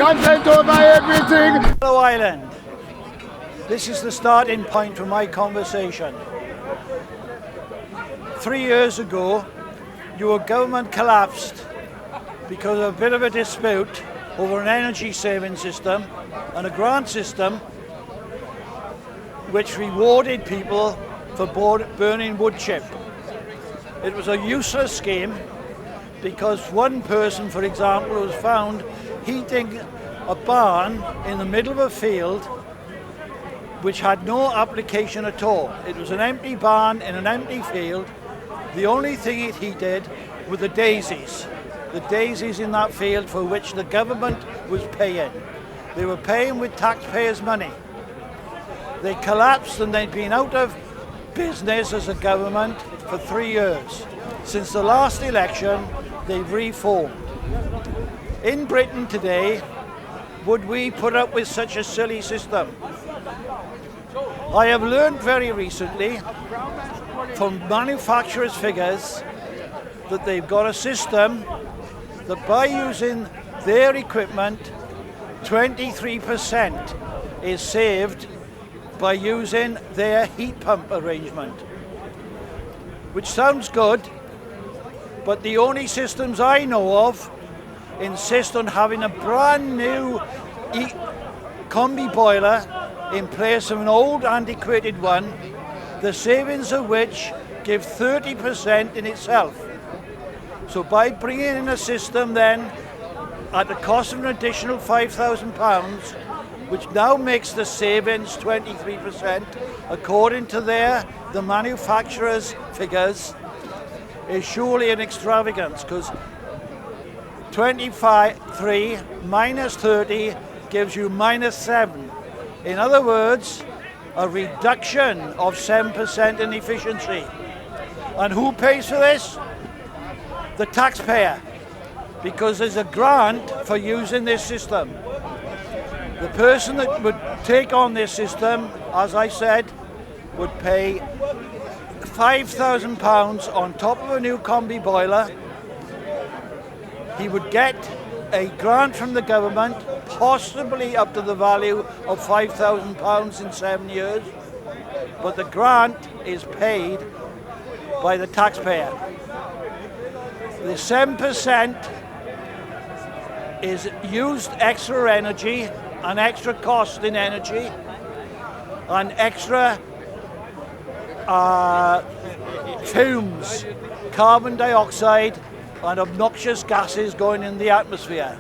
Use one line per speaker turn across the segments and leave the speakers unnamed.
content over everything.
Hello Island. This is the starting point for my conversation. 3 years ago, your government collapsed because of a bit of a dispute over an energy saving system and a grant system which rewarded people for burning wood chip. It was a useless scheme because one person, for example, was found heating a barn in the middle of a field which had no application at all. It was an empty barn in an empty field. The only thing it heated were the daisies in that field for which the government was paying. They were paying with taxpayers' money. They collapsed and they'd been out of business as a government for 3 years. Since the last election, they've reformed. In Britain today, would we put up with such a silly system? I have learned very recently from manufacturers' figures that they've got a system that by using their equipment, 23% is saved by using their heat pump arrangement. Which sounds good, but the only systems I know of insist on having a brand new combi boiler in place of an old antiquated one, the savings of which give 30% in itself. So by bringing in a system then at the cost of an additional £5,000, which now makes the savings 23%, according to the manufacturer's figures, is surely an extravagance, because 23 minus 30 gives you minus 7. In other words, a reduction of 7% in efficiency. And who pays for this? The taxpayer, because there's a grant for using this system. The person that would take on this system, as I said, would pay £5,000 on top of a new combi boiler. He would get a grant from the government, possibly up to the value of £5,000 in 7 years, but the grant is paid by the taxpayer. The 7% is used extra energy and extra cost in energy and extra fumes, carbon dioxide and obnoxious gases going in the atmosphere.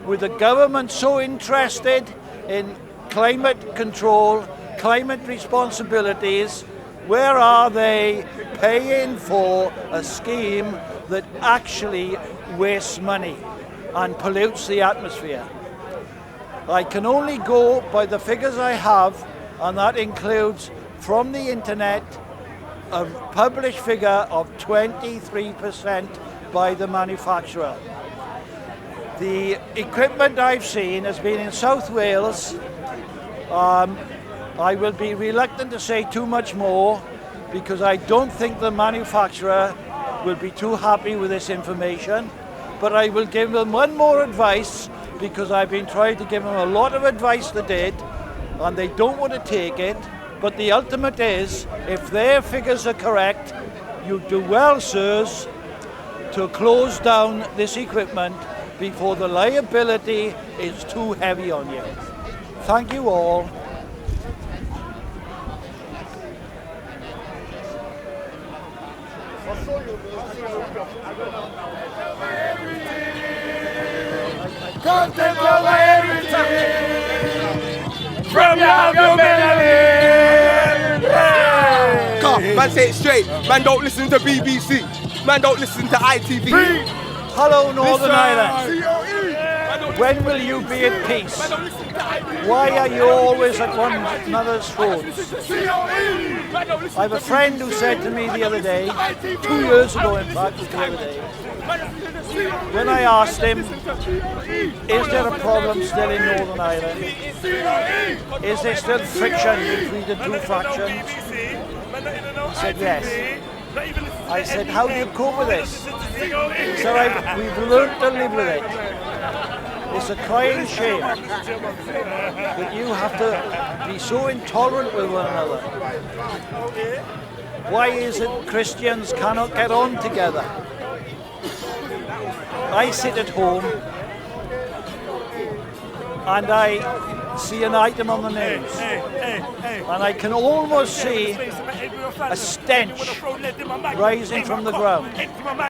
With the government so interested in climate control, climate responsibilities, where are they paying for a scheme that actually wastes money and pollutes the atmosphere? I can only go by the figures I have, and that includes from the internet a published figure of 23% by the manufacturer. The equipment I've seen has been in South Wales. I will be reluctant to say too much more because I don't think the manufacturer will be too happy with this information, but I will give them one more advice because I've been trying to give them a lot of advice they did and they don't want to take it, but the ultimate is, if their figures are correct, you do well, sirs, to close down this equipment before the liability is too heavy on you. Thank you all.
Content over everything. From your government.
Man, say it straight. Man, don't listen to BBC. Man, don't listen to ITV.
Hello, Northern Ireland. When will you be at peace? Why are you always at one another's throats? I have a friend who said to me the other day, 2 years ago in fact, the other day, when I asked him, is there a problem still in Northern Ireland? Is there still friction between the two factions? He said yes. I said, how do you cope with this? He said, we've learned to live with it. It's a crying shame that you have to be so intolerant with one another. Why is it Christians cannot get on together? I sit at home and I see an item on the news and I can almost see a stench rising from the ground.